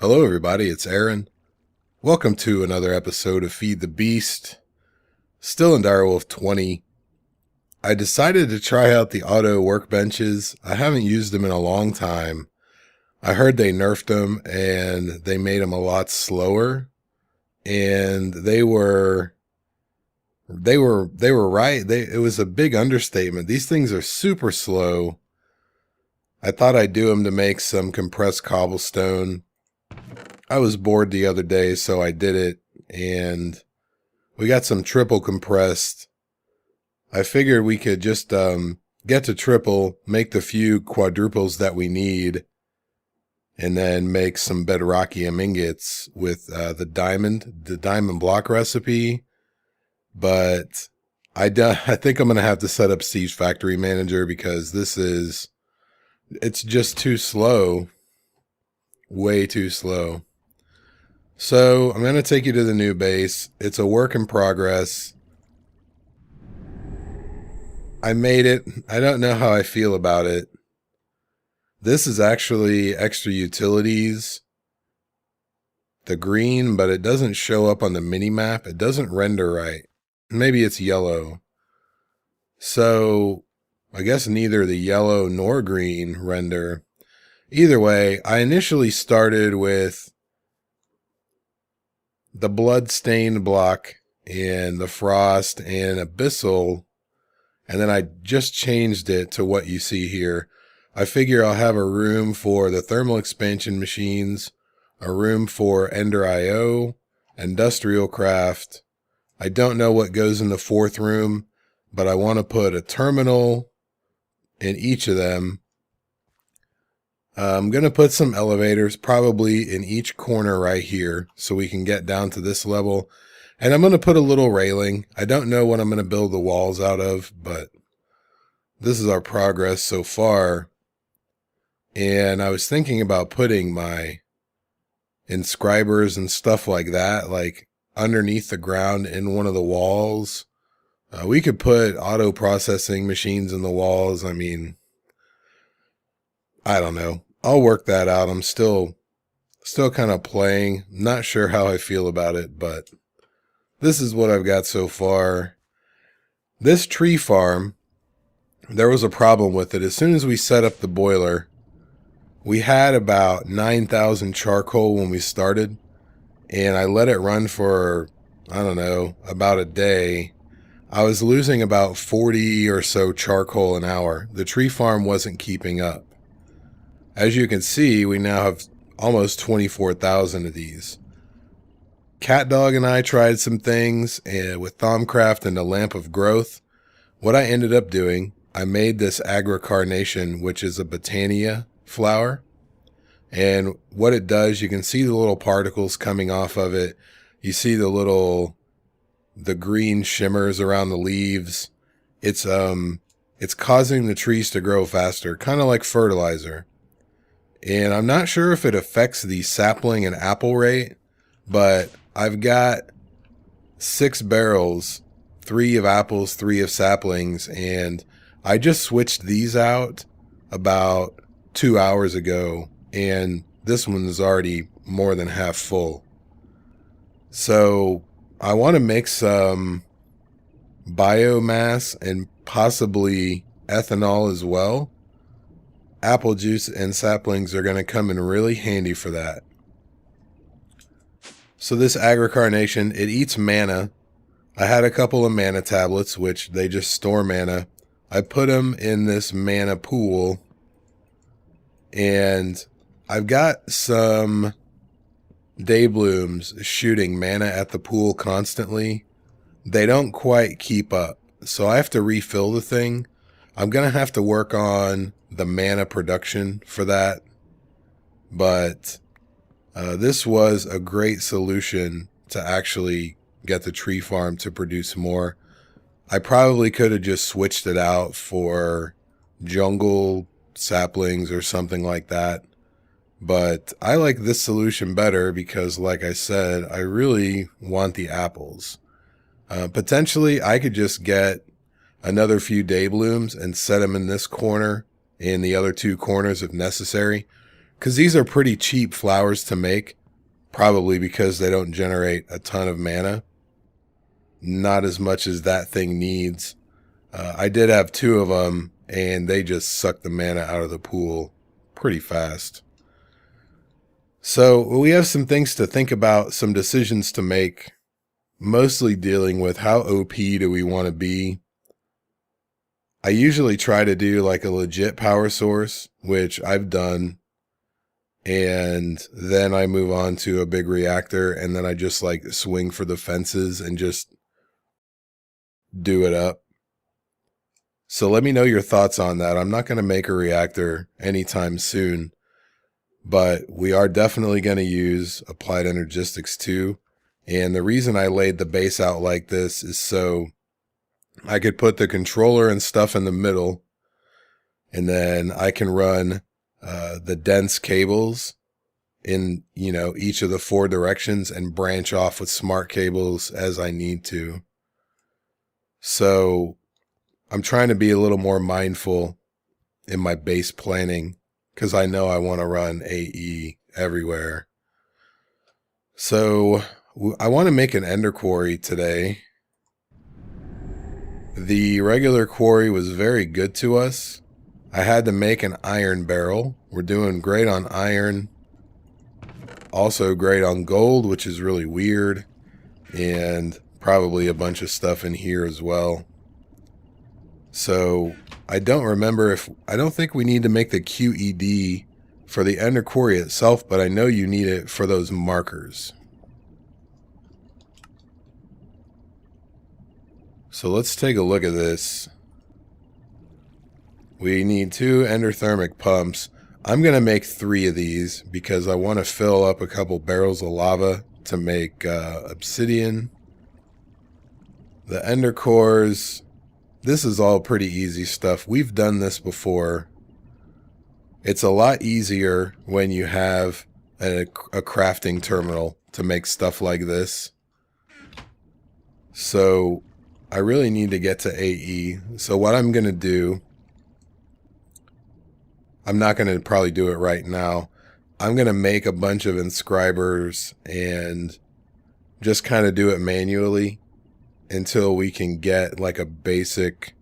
Hello everybody, it's Aaron. Welcome to another episode of Feed the Beast. Still in Direwolf 20. I decided to try out the auto workbenches. I haven't used them in a long time. I heard they nerfed them and they made them a lot slower. And they were right. It was a big understatement. These things are super slow. I thought I'd do them to make some compressed cobblestone. I was bored the other day, so I did it, and we got some triple compressed. I figured we could just get to triple, make the few quadruples that we need, and then make some bedrockium ingots with the diamond block recipe. But I think I'm going to have to set up Siege Factory Manager because it's just too slow. Way too slow. So I'm going to take you to the new base. It's a work in progress. I made it. I don't know how I feel about it. This is actually extra utilities. The green, but it doesn't show up on the mini map. It doesn't render right. Maybe it's yellow. So I guess neither the yellow nor green render. Either way, I initially started with the blood-stained block and the frost and abyssal, and then I just changed it to what you see here. I figure I'll have a room for the thermal expansion machines, a room for Ender IO, industrial craft. I don't know what goes in the fourth room, but I want to put a terminal in each of them. I'm going to put some elevators probably in each corner right here so we can get down to this level. And I'm going to put a little railing. I don't know what I'm going to build the walls out of, but this is our progress so far. And I was thinking about putting my inscribers and stuff like that, like underneath the ground in one of the walls. We could put auto processing machines in the walls. I mean, I don't know. I'll work that out. I'm still kind of playing. Not sure how I feel about it, but this is what I've got so far. This tree farm, there was a problem with it. As soon as we set up the boiler, we had about 9,000 charcoal when we started, and I let it run for, I don't know, about a day. I was losing about 40 or so charcoal an hour. The tree farm wasn't keeping up. As you can see, we now have almost 24,000 of these. CatDog and I tried some things with Thaumcraft and the Lamp of Growth. What I ended up doing, I made this Agrocarnation, which is a Botania flower. And what it does, you can see the little particles coming off of it. You see the green shimmers around the leaves. It's causing the trees to grow faster, kind of like fertilizer. And I'm not sure if it affects the sapling and apple rate, but I've got 6 barrels, 3 of apples, 3 of saplings, and I just switched these out about 2 hours ago, and this one is already more than half full. So I want to make some biomass and possibly ethanol as well. Apple juice and saplings are going to come in really handy for that. So this Agrocarnation, it eats mana. I had a couple of mana tablets, which they just store mana. I put them in this mana pool, and I've got some day blooms shooting mana at the pool constantly. They don't quite keep up, so I have to refill the thing. I'm going to have to work on the mana production for that, but this was a great solution to actually get the tree farm to produce more. I probably could have just switched it out for jungle saplings or something like that, but I like this solution better because, like I said, I really want the apples. Potentially, I could just get another few day blooms and set them in this corner and the other 2 corners if necessary. because these are pretty cheap flowers to make, probably because they don't generate a ton of mana. Not as much as that thing needs. I did have 2 of them, and they just suck the mana out of the pool pretty fast. So we have some things to think about, some decisions to make, mostly dealing with how OP do we want to be. I usually try to do like a legit power source, which I've done, and then I move on to a big reactor, and then I just like swing for the fences and just do it up. So let me know your thoughts on that. I'm not going to make a reactor anytime soon, but we are definitely going to use Applied Energistics 2. And the reason I laid the base out like this is so I could put the controller and stuff in the middle, and then I can run the dense cables in, each of the 4 directions and branch off with smart cables as I need to. So I'm trying to be a little more mindful in my base planning, because I know I want to run AE everywhere. So I want to make an ender quarry today. The regular quarry was very good to us. I had to make an iron barrel. We're doing great on iron. Also great on gold, which is really weird. And probably a bunch of stuff in here as well. So I don't think we need to make the QED for the ender quarry itself, but I know you need it for those markers. So let's take a look at this. We need 2 endothermic pumps. I'm going to make 3 of these because I want to fill up a couple barrels of lava to make obsidian. The ender cores, this is all pretty easy stuff. We've done this before. It's a lot easier when you have a crafting terminal to make stuff like this. So I really need to get to AE. So what I'm going to do, I'm not going to probably do it right now. I'm going to make a bunch of inscribers and just kind of do it manually until we can get like a basic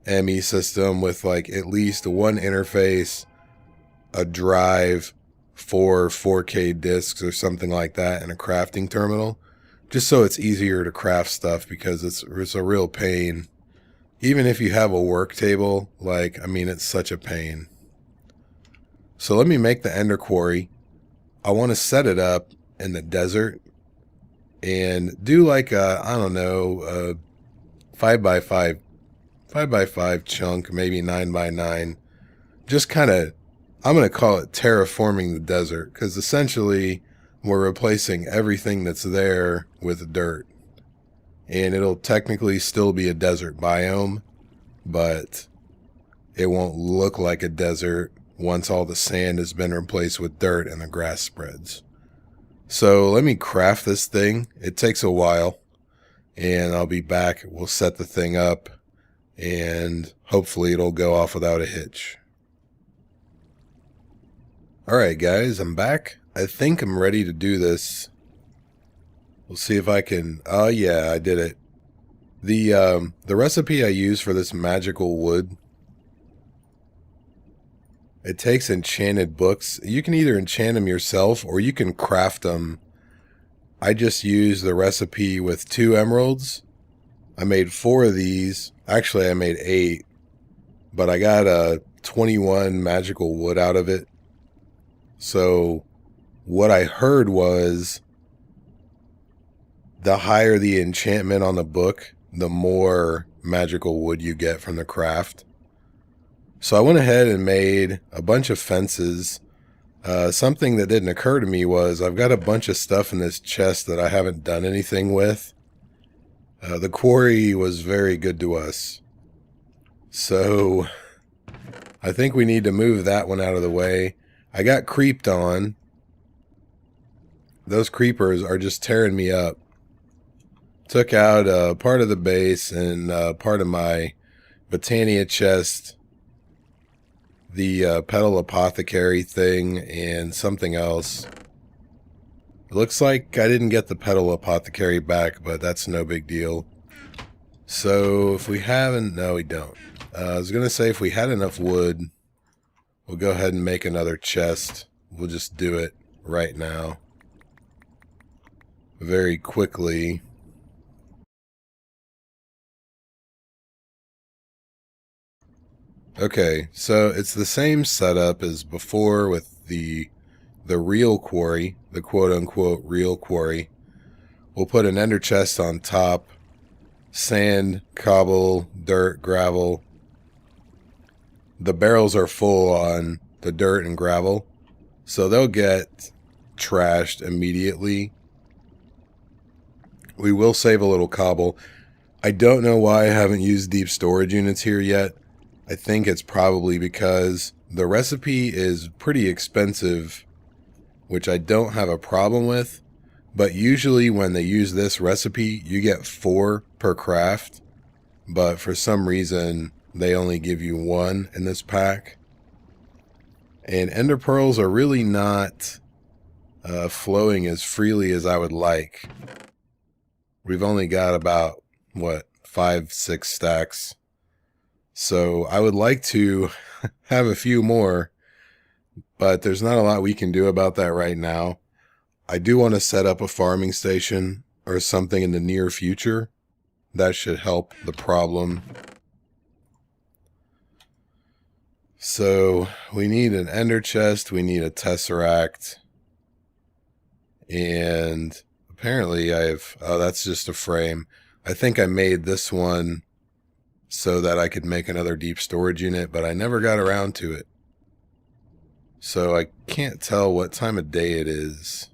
ME system with like at least 1 interface, a drive, 4 4K discs or something like that, and a crafting terminal. Just so it's easier to craft stuff, because it's a real pain. Even if you have a work table, it's such a pain. So let me make the ender quarry. I want to set it up in the desert and do like a 5x5 chunk, maybe 9x9. Just kind of, I'm going to call it terraforming the desert, because essentially we're replacing everything that's there with dirt. And it'll technically still be a desert biome, but it won't look like a desert once all the sand has been replaced with dirt and the grass spreads. So let me craft this thing. It takes a while, and I'll be back. We'll set the thing up, and hopefully it'll go off without a hitch. Alright guys, I'm back. I think I'm ready to do this. We'll see if I can... Oh yeah, I did it. The recipe I use for this magical wood, it takes enchanted books. You can either enchant them yourself or you can craft them. I just used the recipe with 2 emeralds. I made 4 of these. Actually, I made 8. But I got 21 magical wood out of it. So what I heard was the higher the enchantment on the book, the more magical wood you get from the craft. So I went ahead and made a bunch of fences. Something that didn't occur to me was I've got a bunch of stuff in this chest that I haven't done anything with. The quarry was very good to us. So I think we need to move that one out of the way. I got creeped on. Those creepers are just tearing me up. Took out part of the base and part of my Botania chest. the Petal Apothecary thing and something else. It looks like I didn't get the Petal Apothecary back, but that's no big deal. So if we haven't... No, we don't. I was going to say if we had enough wood, we'll go ahead and make another chest. We'll just do it right now. Very quickly. Okay, so it's the same setup as before with the real quarry, the quote-unquote real quarry. We'll put an ender chest on top, sand, cobble, dirt, gravel. The barrels are full on the dirt and gravel, so they'll get trashed immediately. We will save a little cobble. I don't know why I haven't used deep storage units here yet. I think it's probably because the recipe is pretty expensive, which I don't have a problem with. But usually when they use this recipe, you get 4 per craft. But for some reason, they only give you 1 in this pack. And ender pearls are really not flowing as freely as I would like. We've only got about, 5-6 stacks. So I would like to have a few more, but there's not a lot we can do about that right now. I do want to set up a farming station or something in the near future. That should help the problem. So we need an ender chest, we need a tesseract, and apparently oh, that's just a frame. I think I made this one so that I could make another deep storage unit, but I never got around to it. So I can't tell what time of day it is.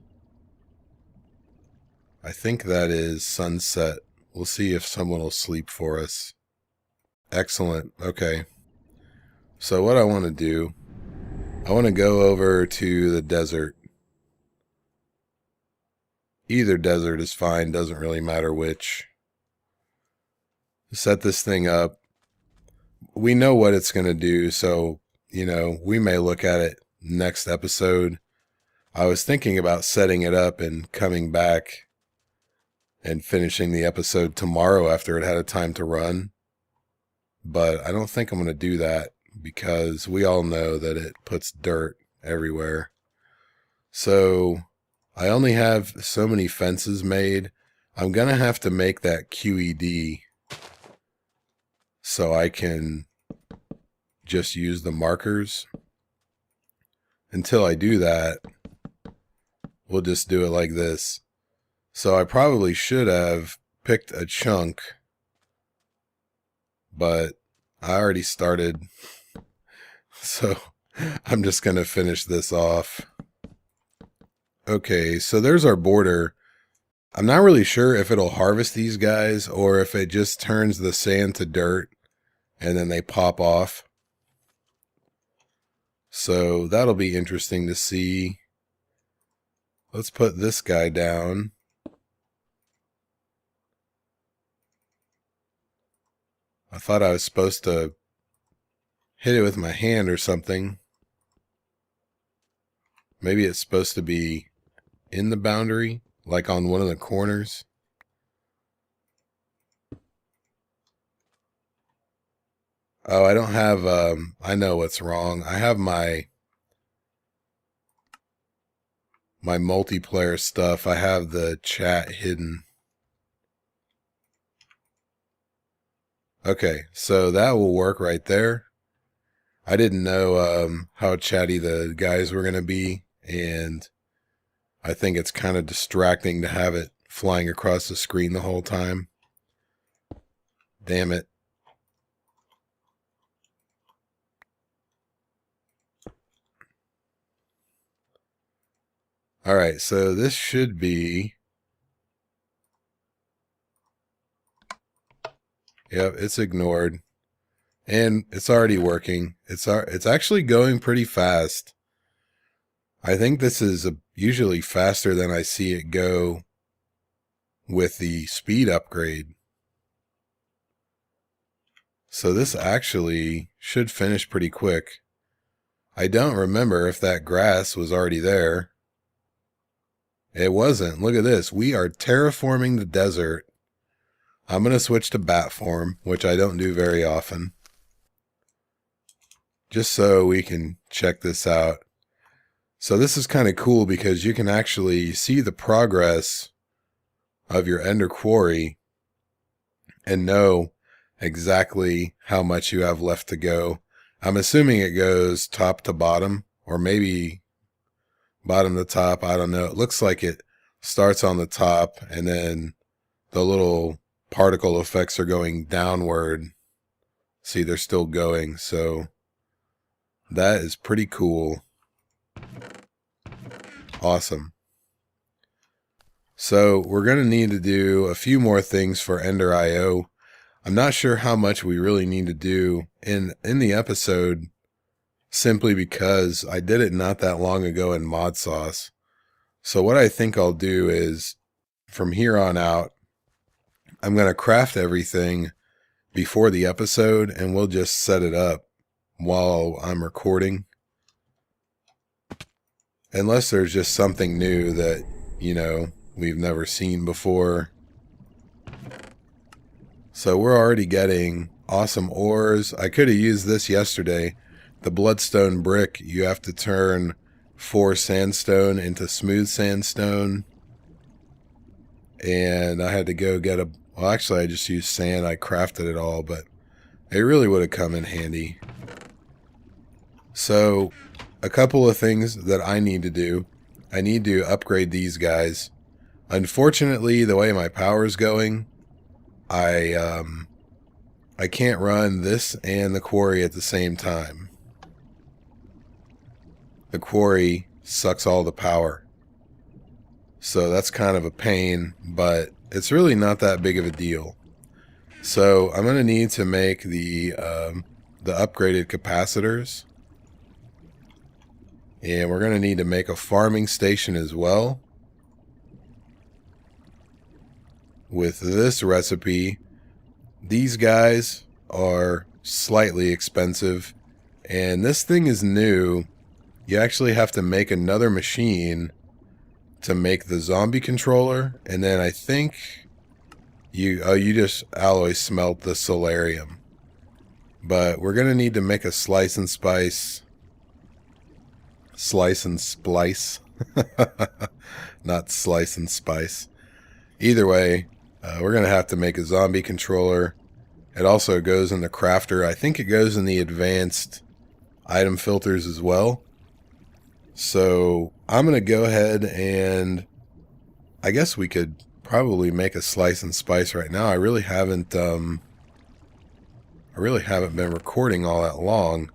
I think that is sunset. We'll see if someone will sleep for us. Excellent. Okay. So what I want to do, I want to go over to the desert. Either desert is fine, doesn't really matter which. Set this thing up. We know what it's going to do, so, we may look at it next episode. I was thinking about setting it up and coming back and finishing the episode tomorrow after it had a time to run. But I don't think I'm going to do that because we all know that it puts dirt everywhere. So I only have so many fences made. I'm going to have to make that QED so I can just use the markers. Until I do that, we'll just do it like this. So I probably should have picked a chunk, but I already started. So I'm just going to finish this off. Okay, so there's our border. I'm not really sure if it'll harvest these guys or if it just turns the sand to dirt and then they pop off. So that'll be interesting to see. Let's put this guy down. I thought I was supposed to hit it with my hand or something. Maybe it's supposed to be in the boundary, like on one of the corners. Oh, I don't have, I know what's wrong. I have my multiplayer stuff. I have the chat hidden. Okay, so that will work right there. I didn't know how chatty the guys were going to be, and I think it's kind of distracting to have it flying across the screen the whole time. Damn it. Alright, so this should be... Yep, it's ignored. And it's already working. It's actually going pretty fast. I think this is usually faster than I see it go with the speed upgrade. So this actually should finish pretty quick. I don't remember if that grass was already there. It wasn't. Look at this. We are terraforming the desert. I'm going to switch to bat form, which I don't do very often, just so we can check this out. So this is kind of cool because you can actually see the progress of your Ender Quarry and know exactly how much you have left to go. I'm assuming it goes top to bottom, or maybe bottom to top. I don't know. It looks like it starts on the top and then the little particle effects are going downward. See, they're still going. So that is pretty cool. Awesome. So we're going to need to do a few more things for Ender IO. I'm not sure how much we really need to do in the episode, simply because I did it not that long ago in Mod Sauce. So what I think I'll do is, from here on out, I'm going to craft everything before the episode, and we'll just set it up while I'm recording. Unless there's just something new that, you know, we've never seen before. So we're already getting awesome ores. I could have used this yesterday. The bloodstone brick, you have to turn 4 sandstone into smooth sandstone. And I had to go get well, actually I just used sand. I crafted it all, but it really would have come in handy. So a couple of things that I need to do. I need to upgrade these guys. Unfortunately, the way my power is going, I can't run this and the quarry at the same time. The quarry sucks all the power. So that's kind of a pain, but it's really not that big of a deal. So I'm going to need to make the upgraded capacitors. And we're going to need to make a farming station as well. With this recipe, these guys are slightly expensive. And this thing is new. You actually have to make another machine to make the zombie controller. And then I think you just alloy smelt the solarium. But we're going to need to make a slice and spice. Slice and splice. Not slice and spice. Either way, we're going to have to make a zombie controller. It also goes in the crafter. I think it goes in the advanced item filters as well. So I'm going to go ahead and I guess we could probably make a slice and spice right now. I really haven't been recording all that long.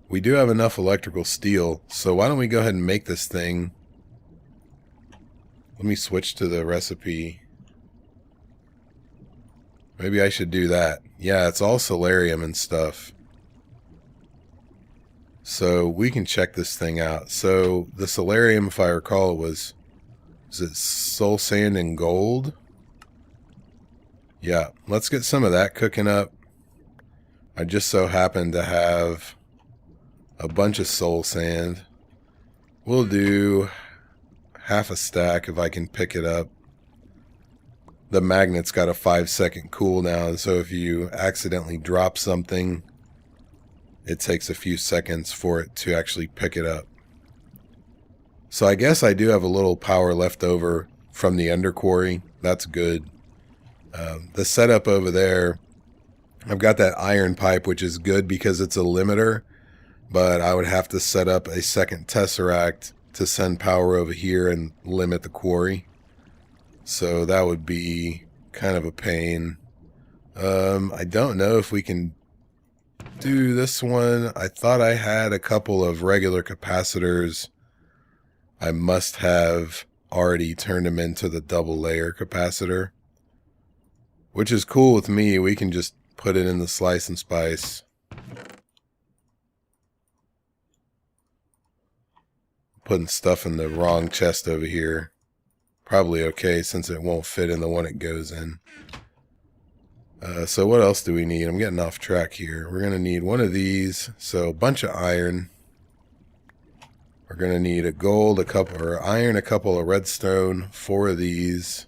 We do have enough electrical steel, so why don't we go ahead and make this thing. Let me switch to the recipe. Maybe I should do that. Yeah, it's all solarium and stuff. So we can check this thing out. So the solarium, if I recall, was it soul sand and gold? Yeah, let's get some of that cooking up. I just so happen to have a bunch of soul sand. We'll do half a stack if I can pick it up. The magnet's got a 5-second cooldown, so if you accidentally drop something, it takes a few seconds for it to actually pick it up. So I guess I do have a little power left over from the Ender Quarry. That's good. The setup over there, I've got that iron pipe, which is good because it's a limiter, but I would have to set up a second tesseract to send power over here and limit the quarry. So that would be kind of a pain. I don't know if we can do this one. I thought I had a couple of regular capacitors. I must have already turned them into the double layer capacitor, which is cool with me. We can just put it in the slice and spice. Putting stuff in the wrong chest over here. Probably okay since it won't fit in the one it goes in. So what else do we need? I'm getting off track here. We're going to need one of these. So a bunch of iron. We're going to need a gold, a couple, or iron, a couple of redstone, 4 of these.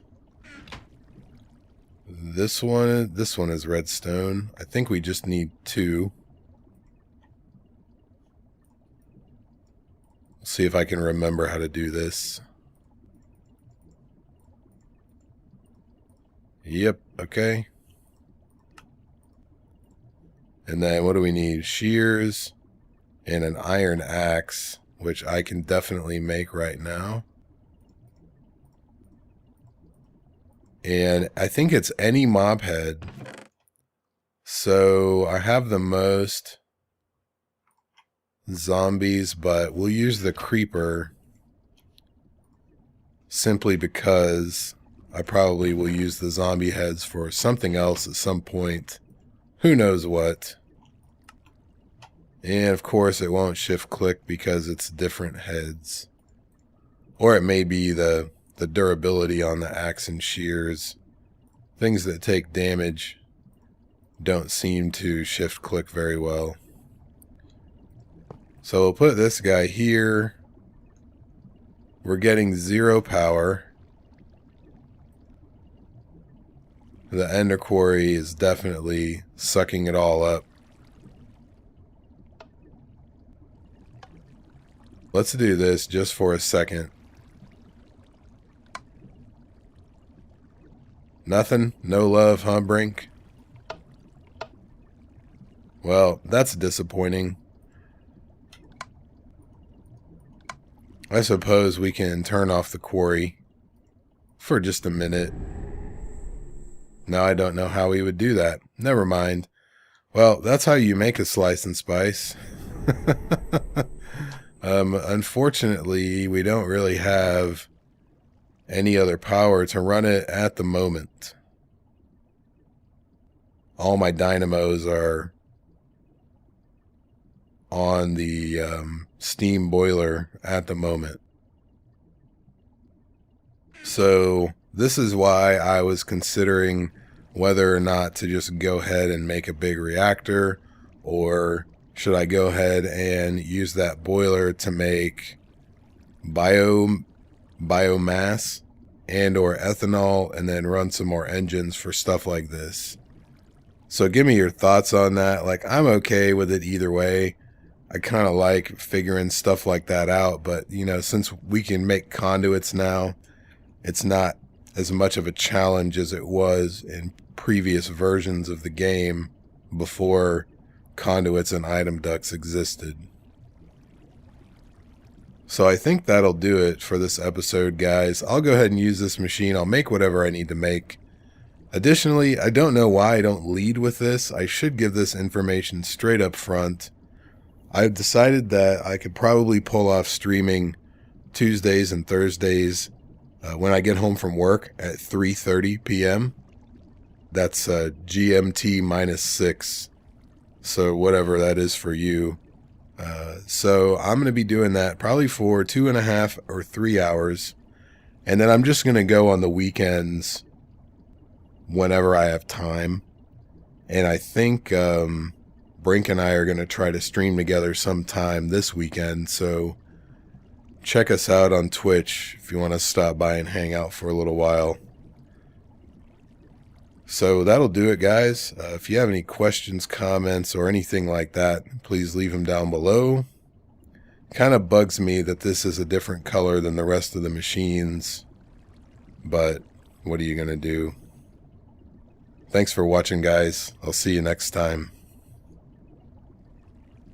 This one is redstone. I think we just need 2. Let's see if I can remember how to do this. Yep, okay. And then what do we need? Shears and an iron axe, which I can definitely make right now. And I think it's any mob head. So I have the most zombies, but we'll use the creeper simply because I probably will use the zombie heads for something else at some point. Who knows what. And of course it won't shift click because it's different heads. Or it may be the durability on the axe and shears. Things that take damage don't seem to shift click very well. So we'll put this guy here. We're getting 0 power. The Ender Quarry is definitely sucking it all up. Let's do this just for a second. Nothing? No love, huh, Brink? Well, that's disappointing. I suppose we can turn off the quarry for just a minute. Now I don't know how we would do that. Never mind. Well, that's how you make a slice and spice. Unfortunately, we don't really have any other power to run it at the moment. All my dynamos are on the steam boiler at the moment. So this is why I was considering whether or not to just go ahead and make a big reactor, or should I go ahead and use that boiler to make biomass and or ethanol, and then run some more engines for stuff like this. So give me your thoughts on that. Like, I'm okay with it either way. I kind of like figuring stuff like that out, but you know, since we can make conduits now, it's not as much of a challenge as it was in previous versions of the game before conduits and item ducts existed. So I think that'll do it for this episode, guys. I'll go ahead and use this machine. I'll make whatever I need to make. Additionally, I don't know why I don't lead with this. I should give this information straight up front. I've decided that I could probably pull off streaming Tuesdays and Thursdays when I get home from work at 3:30 p.m. That's GMT -6. So whatever that is for you. So I'm going to be doing that probably for 2.5 or 3 hours. And then I'm just going to go on the weekends whenever I have time. And I think Brink and I are going to try to stream together sometime this weekend. So check us out on Twitch if you want to stop by and hang out for a little while. So that'll do it, guys. If you have any questions, comments, or anything like that, please leave them down below. Kind of bugs me that this is a different color than the rest of the machines, but what are you going to do? Thanks for watching, guys. I'll see you next time.